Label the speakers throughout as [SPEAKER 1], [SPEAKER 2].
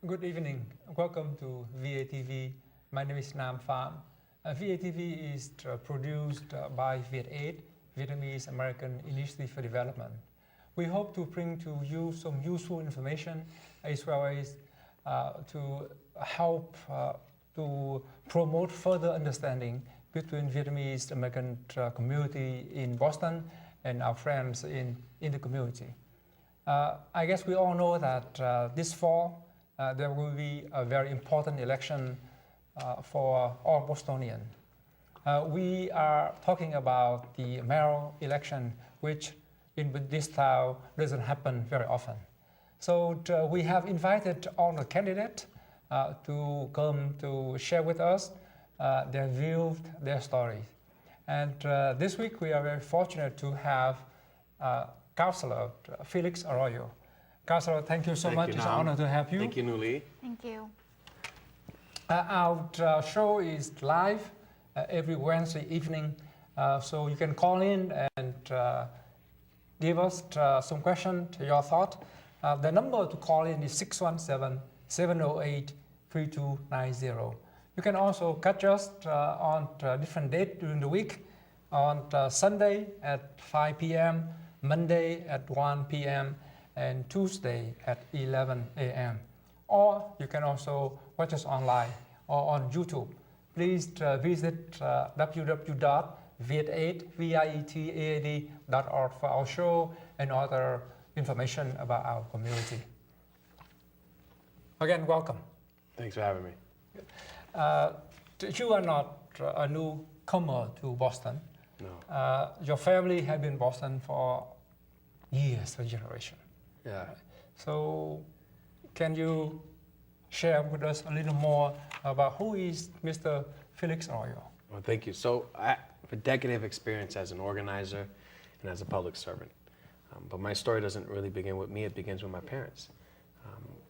[SPEAKER 1] Good evening. Welcome to VATV. My name is Nam Pham. VATV is produced by VAT8, Vietnamese American Initiative for Development. We hope to bring to you some useful information as well as to help to promote further understanding between Vietnamese American community in Boston and our friends in the community. I guess we all know that this fall there will be a very important election for all Bostonians. We are talking about the mayoral election, which in this town doesn't happen very often. So we have invited all the candidates to come to share with us their views, their stories. And this week we are very fortunate to have Councillor Felix Arroyo. Councillor, thank you so much. It's an honor to have you.
[SPEAKER 2] Thank you, Nuli.
[SPEAKER 3] Thank you.
[SPEAKER 1] Our show is live every Wednesday evening, so you can call in and give us some questions, your thought. The number to call in is 617-708-3290. You can also catch us on different dates during the week, on Sunday at 5 p.m., Monday at 1 p.m., and Tuesday at 11 a.m. Or you can also watch us online or on YouTube. Please visit www.viet8.org for our show and other information about our community. Again, welcome.
[SPEAKER 2] Thanks for having me.
[SPEAKER 1] You are not a newcomer to Boston.
[SPEAKER 2] No.
[SPEAKER 1] Your family has been in Boston for years, for generations.
[SPEAKER 2] Yeah.
[SPEAKER 1] So can you share with us a little more about who is Mr. Felix Arroyo?
[SPEAKER 2] Well, thank you. So I have a decade of experience as an organizer and as a public servant. But my story doesn't really begin with me. It begins with my parents,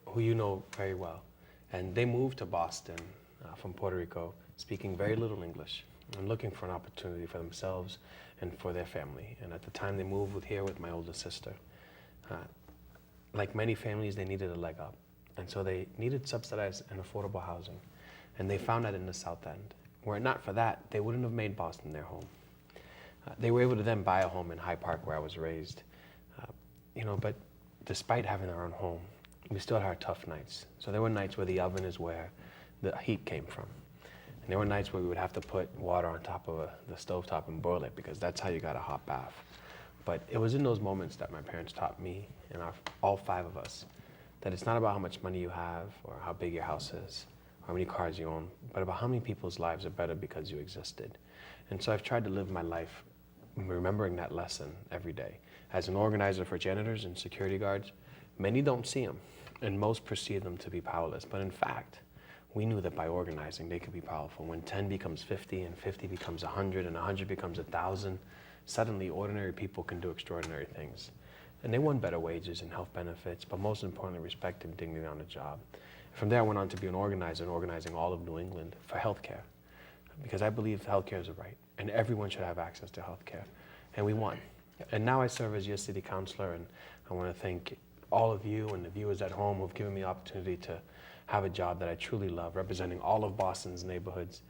[SPEAKER 2] who you know very well. And they moved to Boston from Puerto Rico, speaking very little English and looking for an opportunity for themselves and for their family. And at the time they moved here with my older sister. Like many families, they needed a leg up. And so they needed subsidized and affordable housing. And they found that in the South End. Were it not for that, they wouldn't have made Boston their home. They were able to then buy a home in Hyde Park where I was raised. But despite having our own home, we still had our tough nights. So there were nights where the oven is where the heat came from. And there were nights where we would have to put water on top of the stovetop and boil it because that's how you got a hot bath. But it was in those moments that my parents taught me, and all five of us, that it's not about how much money you have or how big your house is, or how many cars you own, but about how many people's lives are better because you existed. And so I've tried to live my life remembering that lesson every day. As an organizer for janitors and security guards, many don't see them, and most perceive them to be powerless. But in fact, we knew that by organizing, they could be powerful. When 10 becomes 50, and 50 becomes 100, and 100 becomes 1,000, suddenly ordinary people can do extraordinary things. And they won better wages and health benefits, but most importantly, respect and dignity on the job. From there, I went on to be an organizer and organizing all of New England for healthcare, because I believe healthcare is a right, and everyone should have access to healthcare. And we won. And now I serve as your city councilor, and I want to thank all of you and the viewers at home who have given me the opportunity to have a job that I truly love, representing all of Boston's neighborhoods.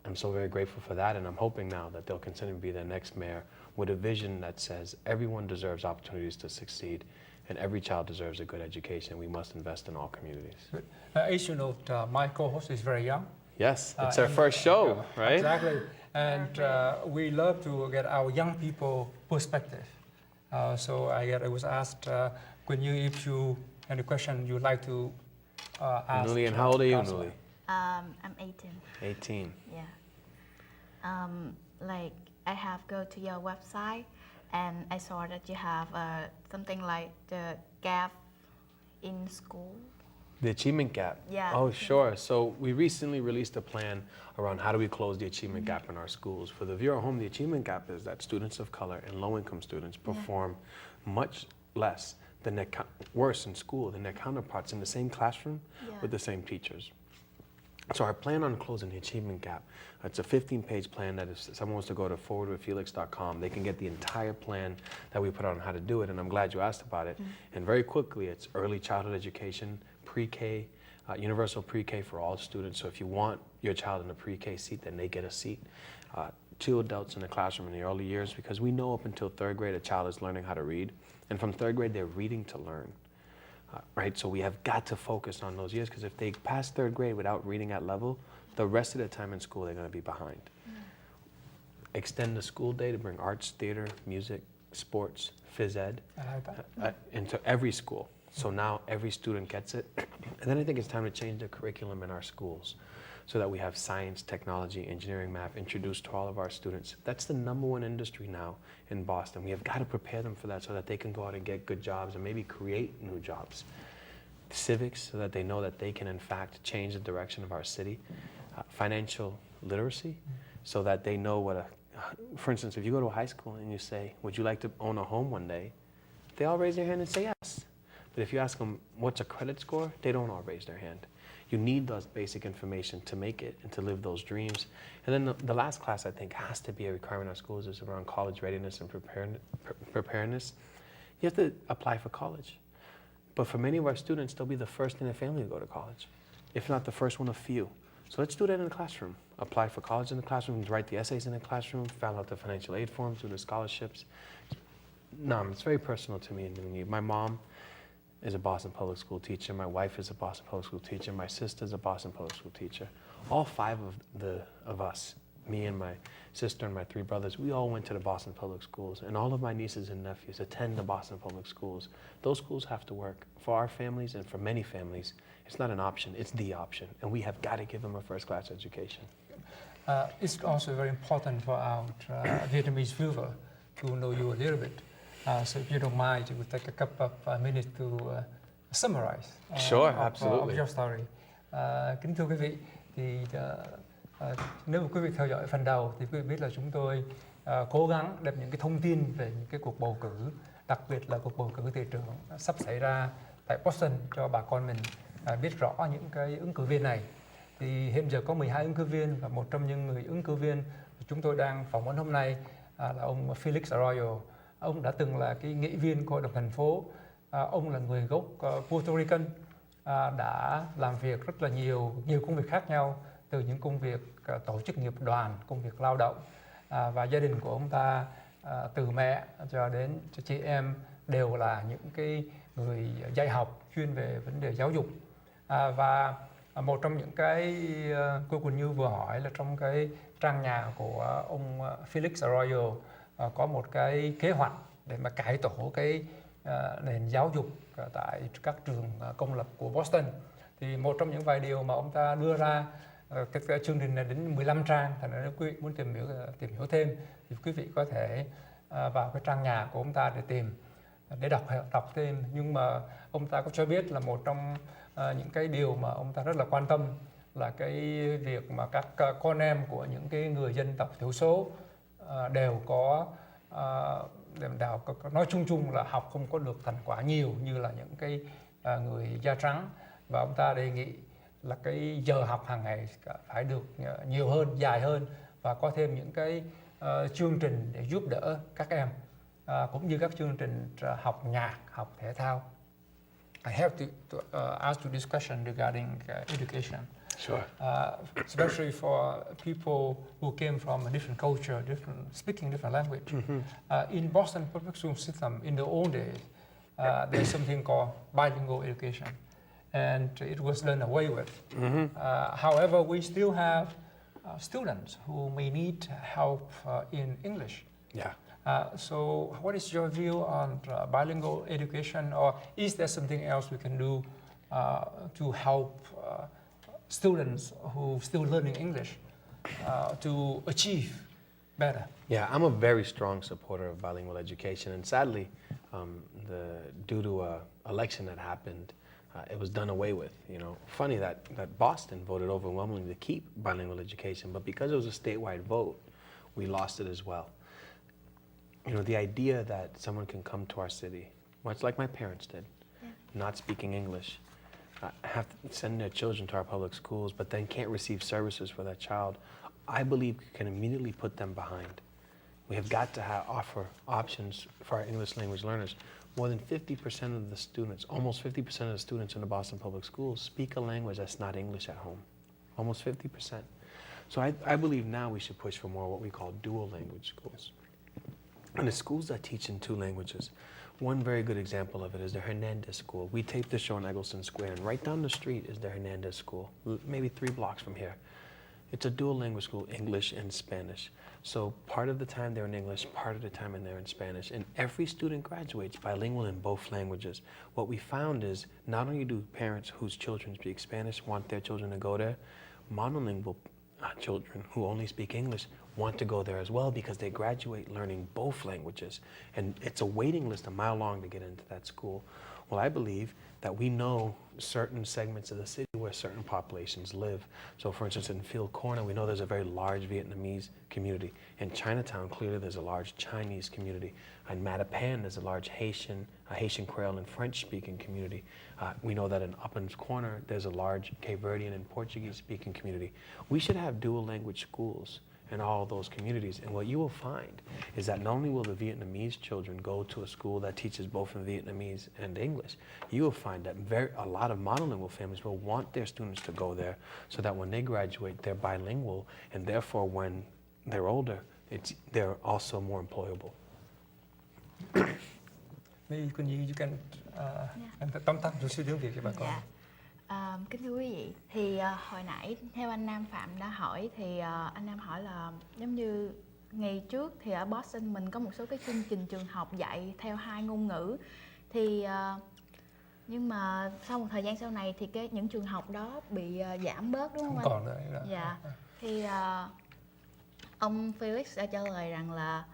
[SPEAKER 2] I'm so very grateful for that, and I'm hoping now that they'll continue to be their next mayor with a vision that says everyone deserves opportunities to succeed, and every child deserves a good education. We must invest in all communities.
[SPEAKER 1] As you know, my co-host is very young.
[SPEAKER 2] Yes, it's our first show, right?
[SPEAKER 1] Exactly, and we love to get our young people perspective. So I was asked, if you have a question you'd like to ask.
[SPEAKER 2] Nuli, and how old are you, Nuli?
[SPEAKER 3] I'm 18.
[SPEAKER 2] 18.
[SPEAKER 3] Yeah. I have go to your website and I saw that you have something like the gap in school.
[SPEAKER 2] The achievement gap?
[SPEAKER 3] Yeah.
[SPEAKER 2] Oh, sure. So we recently released a plan around how do we close the achievement gap in our schools. For the viewer at home, the achievement gap is that students of color and low-income students perform much less than worse in school than their counterparts in the same classroom with the same teachers. So our plan on closing the achievement gap, it's a 15-page plan that if someone wants to go to forwardwithfelix.com, they can get the entire plan that we put out on how to do it, and I'm glad you asked about it. And very quickly, it's early childhood education, pre-K, universal pre-K for all students. So if you want your child in a pre-K seat, then they get a seat. 2 adults in the classroom in the early years, because we know up until 3rd grade a child is learning how to read. And from 3rd grade, they're reading to learn. Right? So we have got to focus on those years, because if they pass 3rd grade without reading at level, the rest of the time in school, they're going to be behind. Extend the school day to bring arts, theater, music, sports, phys ed
[SPEAKER 1] I like that.
[SPEAKER 2] into every school. So now every student gets it. And then I think it's time to change the curriculum in our schools so that we have science, technology, engineering, math introduced to all of our students. That's the #1 industry now in Boston. We have got to prepare them for that so that they can go out and get good jobs and maybe create new jobs. Civics, so that they know that they can in fact change the direction of our city. Financial literacy, so that they know what for instance, if you go to a high school and you say, would you like to own a home one day? They all raise their hand and say yes. But if you ask them, what's a credit score? They don't all raise their hand. You need those basic information to make it and to live those dreams. And then the last class, I think, has to be a requirement in our schools is around college readiness and preparedness. You have to apply for college. But for many of our students, they'll be the first in their family to go to college, if not the first one of few. So let's do that in the classroom. Apply for college in the classroom, write the essays in the classroom, fill out the financial aid forms, do the scholarships. No, it's very personal to me. My mom is a Boston Public School teacher. My wife is a Boston Public School teacher. My sister is a Boston Public School teacher. All 5 of us, me and my sister and my 3 brothers, we all went to the Boston Public Schools. And all of my nieces and nephews attend the Boston Public Schools. Those schools have to work. For our families and for many families, it's not an option, it's the option. And we have got to give them a first-class education.
[SPEAKER 1] It's also very important for our Vietnamese viewer to know you a little bit. So if you don't mind, you would take a couple of minutes to summarize
[SPEAKER 2] Sure,
[SPEAKER 1] of
[SPEAKER 2] absolutely.
[SPEAKER 1] your story. Kính thưa quý vị, thì nếu mà quý vị theo dõi phần đầu thì quý vị biết là chúng tôi cố gắng đem những cái thông tin về những cái cuộc bầu cử, đặc biệt là cuộc bầu cử thị trưởng sắp xảy ra tại Boston cho bà con mình biết rõ những cái ứng cử viên này. Thì hiện giờ có 12 ứng cử viên và một trong những người ứng cử viên chúng tôi đang phỏng vấn hôm nay là ông Felix Arroyo. Ông đã từng là cái nghị viên của Hội đồng thành phố. Ông là người gốc Puerto Rican, đã làm việc rất là nhiều công việc khác nhau, từ những công việc tổ chức nghiệp đoàn, công việc lao động, và gia đình của ông ta từ mẹ cho đến chị em đều là những cái người dạy học chuyên về vấn đề giáo dục. Và một trong những cái cô Quỳnh Như vừa hỏi là trong cái trang nhà của ông Felix Arroyo có một cái kế hoạch để mà cải tổ cái nền giáo dục tại các trường công lập của Boston. Thì một trong những vài điều mà ông ta đưa ra, cái chương trình này đến 15 trang, thành ra nếu quý vị muốn tìm hiểu thêm thì quý vị có thể vào cái trang nhà của ông ta để đọc thêm. Nhưng mà ông ta có cho biết là một trong những cái điều mà ông ta rất là quan tâm là cái việc mà các con em của những cái người dân tộc thiểu số đều có nói chung là học không có được thành quả nhiều như là những cái người da trắng, và ông ta đề nghị là cái giờ học hàng ngày phải được nhiều hơn, dài hơn, và có thêm những cái chương trình để giúp đỡ các em, cũng như các chương trình học nhạc, học thể thao. I have to ask you this question regarding education.
[SPEAKER 2] Sure.
[SPEAKER 1] Especially for people who came from a different culture, speaking different language. In Boston public school system, in the old days, there's something called bilingual education, and it was done away with. However, we still have students who may need help in English.
[SPEAKER 2] Yeah.
[SPEAKER 1] So what is your view on bilingual education, or is there something else we can do to help students who are still learning English to achieve better?
[SPEAKER 2] Yeah, I'm a very strong supporter of bilingual education, and sadly, due to an election that happened, it was done away with. You know, funny that Boston voted overwhelmingly to keep bilingual education, but because it was a statewide vote, we lost it as well. You know, the idea that someone can come to our city, much like my parents did, not speaking English, have to send their children to our public schools, but then can't receive services for that child, I believe can immediately put them behind. We have got to offer options for our English language learners. more than 50% of the students, almost 50% of the students in the Boston Public Schools speak a language that's not English at home. Almost 50%. So I believe now we should push for more what we call dual language schools. And the schools that teach in 2 languages, one very good example of it is the Hernandez School. We taped the show in Eggleston Square, and right down the street is the Hernandez School, maybe 3 blocks from here. It's a dual language school, English and Spanish. So part of the time they're in English, part of the time they're in Spanish. And every student graduates bilingual in both languages. What we found is not only do parents whose children speak Spanish want their children to go there, monolingual children who only speak English want to go there as well because they graduate learning both languages. And it's a waiting list a mile long to get into that school. Well, I believe that we know certain segments of the city where certain populations live. So for instance, in Field Corner, we know there's a very large Vietnamese community. In Chinatown, clearly there's a large Chinese community. In Mattapan, there's a large Haitian Creole and French-speaking community. We know that in Uplands Corner, there's a large Cape Verdean and Portuguese-speaking community. We should have dual language schools in all those communities. And what you will find is that not only will the Vietnamese children go to a school that teaches both in Vietnamese and English, you will find that a lot of monolingual families will want their students to go there so that when they graduate, they're bilingual, and therefore when they're older, they're also more employable.
[SPEAKER 1] Maybe you can tóm tắt một số tiếng Việt cho bà con.
[SPEAKER 3] Dạ. Kính thưa quý vị, thì hồi nãy theo anh Nam Phạm đã hỏi thì anh Nam hỏi là giống như ngày trước thì ở Boston mình có một số cái chương trình trường học dạy theo 2 ngôn ngữ thì nhưng mà sau một thời gian sau này thì những trường học đó bị giảm bớt đúng không anh?
[SPEAKER 1] Không còn nữa.
[SPEAKER 3] Dạ. Thì ông Felix đã trả lời rằng là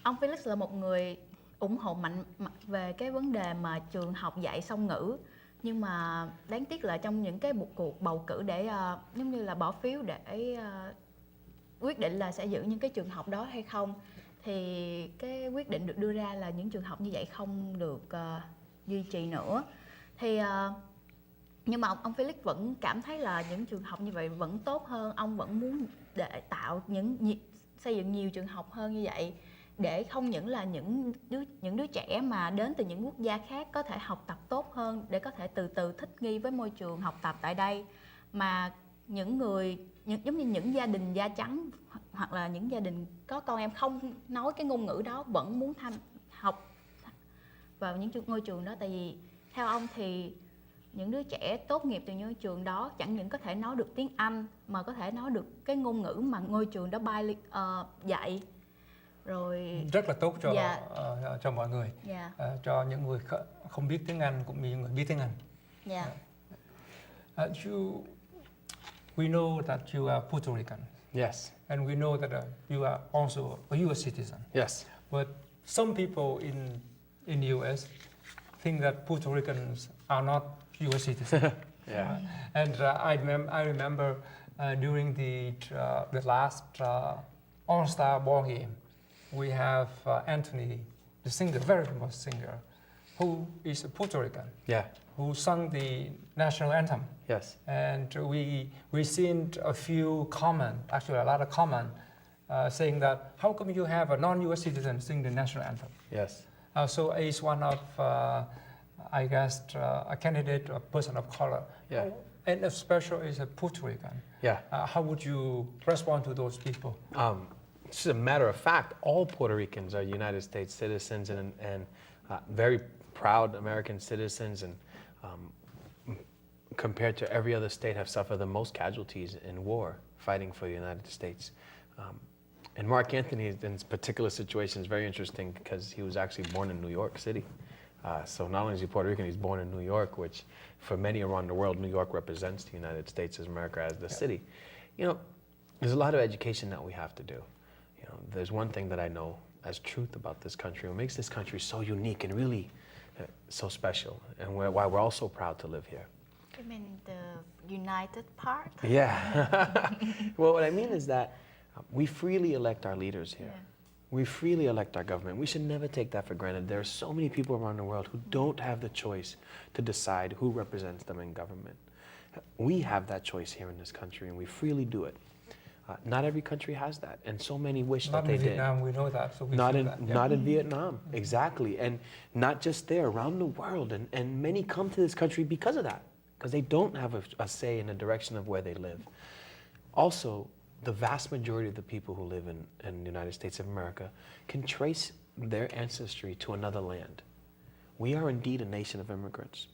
[SPEAKER 3] ông Felix là một người ủng hộ mạnh về cái vấn đề mà trường học dạy song ngữ, nhưng mà đáng tiếc là trong những cái cuộc bầu cử để giống như là bỏ phiếu để quyết định là sẽ giữ những cái trường học đó hay không, thì cái quyết định được đưa ra là những trường học như vậy không được duy trì nữa. Thì nhưng mà ông Felix vẫn cảm thấy là những trường học như vậy vẫn tốt hơn. Ông vẫn muốn để xây dựng nhiều trường học hơn như vậy, để không những là những đứa trẻ mà đến từ những quốc gia khác có thể học tập tốt hơn, để có thể từ từ thích nghi với môi trường học tập tại đây, mà giống như những gia đình da trắng hoặc là những gia đình có con em không nói cái ngôn ngữ đó vẫn muốn học vào những ngôi trường đó. Tại vì theo ông thì những đứa trẻ tốt nghiệp từ những trường đó chẳng những có thể nói được tiếng Anh mà có thể nói được cái ngôn ngữ mà ngôi trường đó dạy. Rồi
[SPEAKER 1] rất là tốt cho mọi người, cho những người không biết tiếng Anh cũng như những người biết tiếng Anh. We know that you are Puerto Rican.
[SPEAKER 2] Yes.
[SPEAKER 1] And we know that you are also a U.S. citizen.
[SPEAKER 2] Yes.
[SPEAKER 1] But some people in the U.S. think that Puerto Ricans are not U.S. citizens.
[SPEAKER 2] Yeah.
[SPEAKER 1] And I remember during the last All-Star ball game, we have Anthony, the singer, very famous singer, who is a Puerto Rican.
[SPEAKER 2] Yeah.
[SPEAKER 1] Who sung the national anthem.
[SPEAKER 2] Yes.
[SPEAKER 1] And we seen a few comment, actually a lot of comment, saying that how come you have a non-U.S. citizen sing the national anthem?
[SPEAKER 2] Yes.
[SPEAKER 1] So he's one of, I guess, a candidate, a person of color.
[SPEAKER 2] Yeah.
[SPEAKER 1] And especially is a Puerto Rican.
[SPEAKER 2] Yeah.
[SPEAKER 1] How would you respond to those people?
[SPEAKER 2] Just a matter of fact, all Puerto Ricans are United States citizens and very proud American citizens, and compared to every other state, have suffered the most casualties in war fighting for the United States. And Mark Anthony, in this particular situation, is very interesting because he was actually born in New York City. So not only is he Puerto Rican, he's born in New York, which for many around the world, New York represents the United States as America as the city. You know, there's a lot of education that we have to do. You know, there's one thing that I know as truth about this country, what makes this country so unique and really so special, and why we're all so proud to live here.
[SPEAKER 3] You mean the united part?
[SPEAKER 2] Yeah. Well, what I mean is that we freely elect our leaders here. Yeah. We freely elect our government. We should never take that for granted. There are so many people around the world who don't have the choice to decide who represents them in government. We have that choice here in this country, and we freely do it. Not every country has that, and so many wish
[SPEAKER 1] Not
[SPEAKER 2] that they
[SPEAKER 1] in
[SPEAKER 2] did.
[SPEAKER 1] Vietnam, we know that, so we
[SPEAKER 2] Not
[SPEAKER 1] feel
[SPEAKER 2] in,
[SPEAKER 1] that. Yeah.
[SPEAKER 2] not in Vietnam, exactly. And not just there, around the world. And many come to this country because of that, because they don't have a say in the direction of where they live. Also, the vast majority of the people who live in the United States of America can trace their ancestry to another land. We are indeed a nation of immigrants.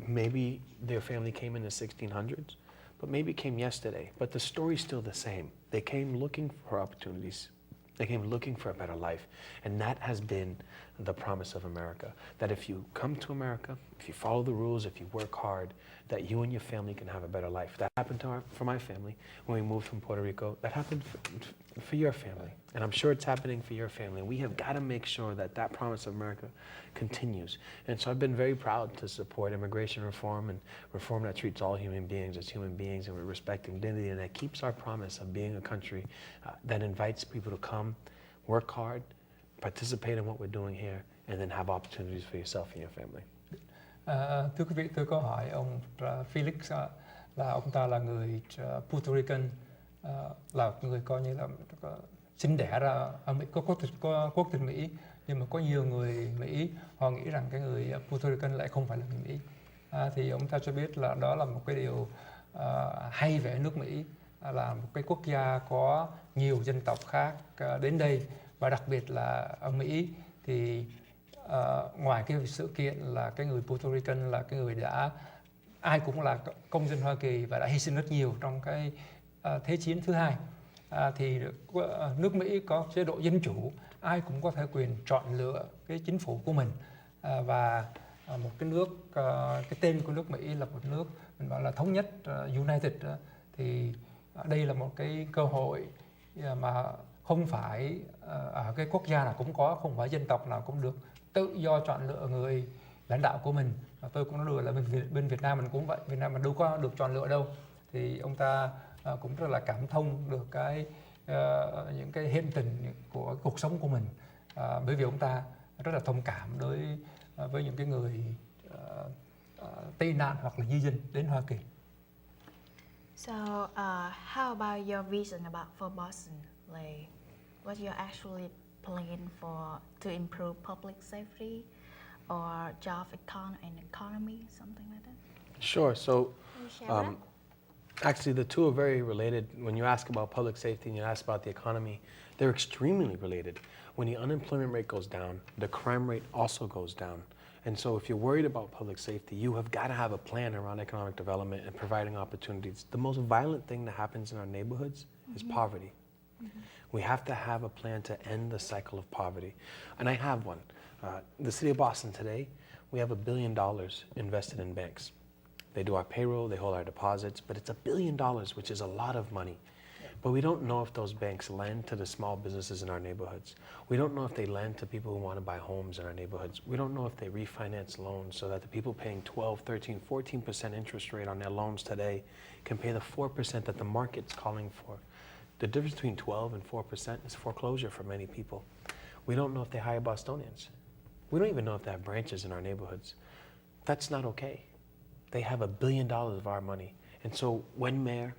[SPEAKER 2] Maybe their family came in the 1600s, but maybe it came yesterday. But the story's still the same. They came looking for opportunities. They came looking for a better life. And that has been the promise of America. That if you come to America, if you follow the rules, if you work hard, that you and your family can have a better life. That happened for my family when we moved from Puerto Rico. That happened for your family. And I'm sure it's happening for your family. We have got to make sure that that promise of America continues. And so I've been very proud to support immigration reform and reform that treats all human beings as human beings and with respect and dignity, and that keeps our promise of being a country that invites people to come, work hard, participate in what we're doing here, and then have opportunities for yourself and your family.
[SPEAKER 1] Thưa quý vị, tôi có hỏi ông Felix là ông ta là người Puerto Rican, là người coi như là sinh đẻ ra ở Mỹ, có quốc tịch Mỹ, nhưng mà có nhiều người Mỹ họ nghĩ rằng cái người Puerto Rican lại không phải là người Mỹ. Thì ông ta cho biết là đó là một cái điều hay về nước Mỹ, là một cái quốc gia có nhiều dân tộc khác đến đây, và đặc biệt là ở Mỹ thì ngoài cái sự kiện là cái người Puerto Rican là cái người đã, ai cũng là công dân Hoa Kỳ và đã hy sinh rất nhiều trong cái Thế chiến thứ hai, thì nước Mỹ có chế độ dân chủ, ai cũng có thể quyền chọn lựa cái chính phủ của mình, và một cái nước, cái tên của nước Mỹ là một nước mình gọi là thống nhất, United, thì đây là một cái cơ hội mà không phải ở cái quốc gia nào cũng có, không phải dân tộc nào cũng được tự do chọn lựa người lãnh đạo của mình. Và tôi cũng nói đùa là bên Việt Nam mình cũng vậy, Việt Nam mình đâu có được chọn lựa đâu. Thì ông ta cũng rất là cảm thông được những cái hiện tình của cuộc sống của mình, bởi vì ông ta rất là thông cảm đối với những cái người tị nạn hoặc là di dân đến Hoa Kỳ.
[SPEAKER 3] So, how about your vision for Boston? Like, what you actually plan to improve public safety or job economy, something like that?
[SPEAKER 2] Sure. So,
[SPEAKER 3] Can you share that?
[SPEAKER 2] actually, the two are very related. When you ask about public safety and you ask about the economy, they're extremely related. When the unemployment rate goes down, the crime rate also goes down. And so if you're worried about public safety, you have got to have a plan around economic development and providing opportunities. The most violent thing that happens in our neighborhoods is poverty. We have to have a plan to end the cycle of poverty. And I have one. The city of Boston today, we have $1 billion invested in banks. They do our payroll, they hold our deposits, but it's $1 billion, which is a lot of money. But we don't know if those banks lend to the small businesses in our neighborhoods. We don't know if they lend to people who want to buy homes in our neighborhoods. We don't know if they refinance loans so that the people paying 12, 13, 14% interest rate on their loans today can pay the 4% that the market's calling for. The difference between 12 and 4% is foreclosure for many people. We don't know if they hire Bostonians. We don't even know if they have branches in our neighborhoods. That's not okay. They have $1 billion of our money. And so when mayor,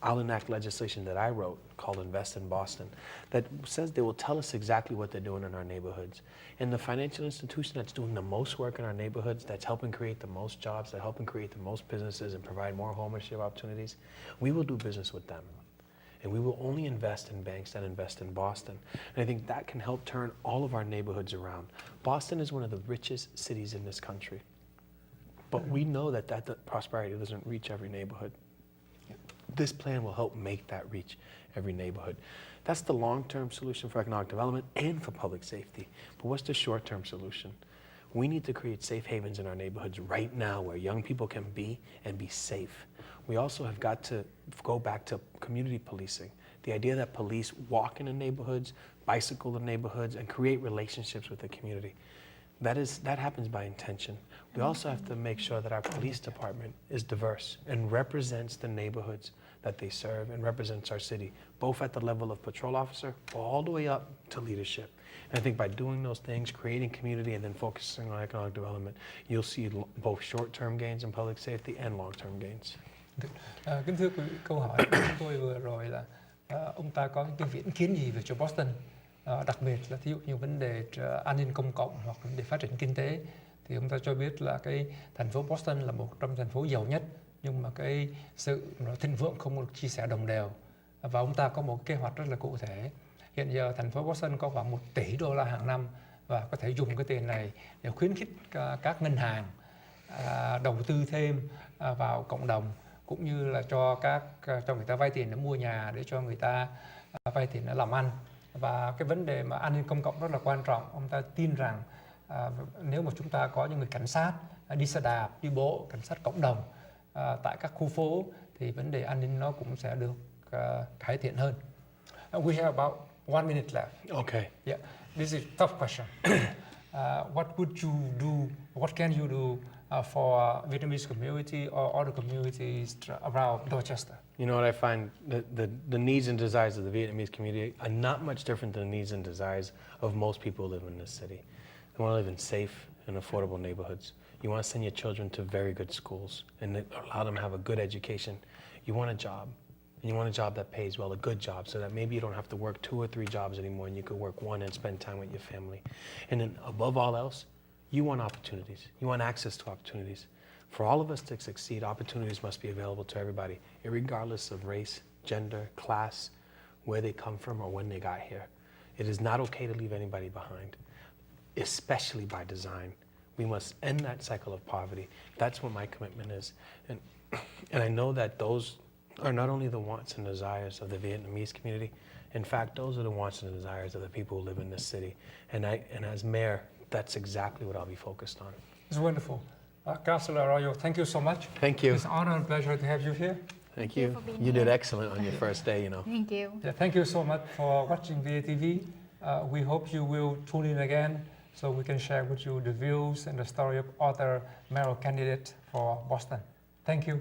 [SPEAKER 2] I'll enact legislation that I wrote called Invest in Boston that says they will tell us exactly what they're doing in our neighborhoods. And the financial institution that's doing the most work in our neighborhoods, that's helping create the most jobs, that's helping create the most businesses and provide more homeownership opportunities, we will do business with them. And we will only invest in banks that invest in Boston. And I think that can help turn all of our neighborhoods around. Boston is one of the richest cities in this country. But we know that prosperity doesn't reach every neighborhood. This plan will help make that reach every neighborhood. That's the long-term solution for economic development and for public safety. But what's the short-term solution? We need to create safe havens in our neighborhoods right now where young people can be and be safe. We also have got to go back to community policing. The idea that police walk into neighborhoods, bicycle in neighborhoods, and create relationships with the community. That happens by intention. We also have to make sure that our police department is diverse and represents the neighborhoods that they serve and represents our city, both at the level of patrol officer all the way up to leadership. And I think by doing those things, creating community and then focusing on economic development, you'll see both short-term gains in public safety and long-term gains.
[SPEAKER 1] Kính thưa quý vị, câu hỏi của chúng tôi vừa rồi là ông ta có cái viễn kiến gì về chỗ Boston, đặc biệt là thí dụ như vấn đề an ninh công cộng hoặc vấn đề phát triển kinh tế. Thì ông ta cho biết là cái thành phố Boston là một trong thành phố giàu nhất, nhưng mà cái sự thịnh vượng không được chia sẻ đồng đều. Và ông ta có một kế hoạch rất là cụ thể. Hiện giờ thành phố Boston có khoảng 1 tỷ đô la hàng năm và có thể dùng cái tiền này để khuyến khích các ngân hàng đầu tư thêm vào cộng đồng, cũng như là cho người ta vay tiền để mua nhà, để cho người ta vay tiền để làm ăn. Và cái vấn đề mà an ninh công cộng rất là quan trọng. Ông ta tin rằng nếu mà chúng ta có những người cảnh sát đi xe đạp, đi bộ, cảnh sát cộng đồng tại các khu phố thì vấn đề an ninh nó cũng sẽ được cải thiện hơn. We have about 1 minute left.
[SPEAKER 2] Okay.
[SPEAKER 1] Yeah, this is a tough question. What would you do? What can you do for Vietnamese community or other communities around Dorchester?
[SPEAKER 2] You know what I find? The needs and desires of the Vietnamese community are not much different than the needs and desires of most people who live in this city. You want to live in safe and affordable neighborhoods. You want to send your children to very good schools and allow them to have a good education. You want a job. And you want a job that pays well, a good job, so that maybe you don't have to work 2 or 3 jobs anymore and you could work one and spend time with your family. And then above all else, you want opportunities. You want access to opportunities. For all of us to succeed, opportunities must be available to everybody, regardless of race, gender, class, where they come from, or when they got here. It is not okay to leave anybody behind, especially by design. We must end that cycle of poverty. That's what my commitment is. And I know that those are not only the wants and desires of the Vietnamese community. In fact, those are the wants and desires of the people who live in this city. And as mayor, that's exactly what I'll be focused on.
[SPEAKER 1] It's wonderful. Councillor Arroyo, thank you so much.
[SPEAKER 2] Thank you.
[SPEAKER 1] It's an honor and pleasure to have you here.
[SPEAKER 2] Thank
[SPEAKER 3] you
[SPEAKER 2] you.
[SPEAKER 3] for being
[SPEAKER 2] You did
[SPEAKER 3] here.
[SPEAKER 2] excellent on your first day, you know.
[SPEAKER 3] Thank you.
[SPEAKER 1] Yeah, thank you so much for watching VATV. We hope you will tune in again so we can share with you the views and the story of other mayoral candidates for Boston. Thank you.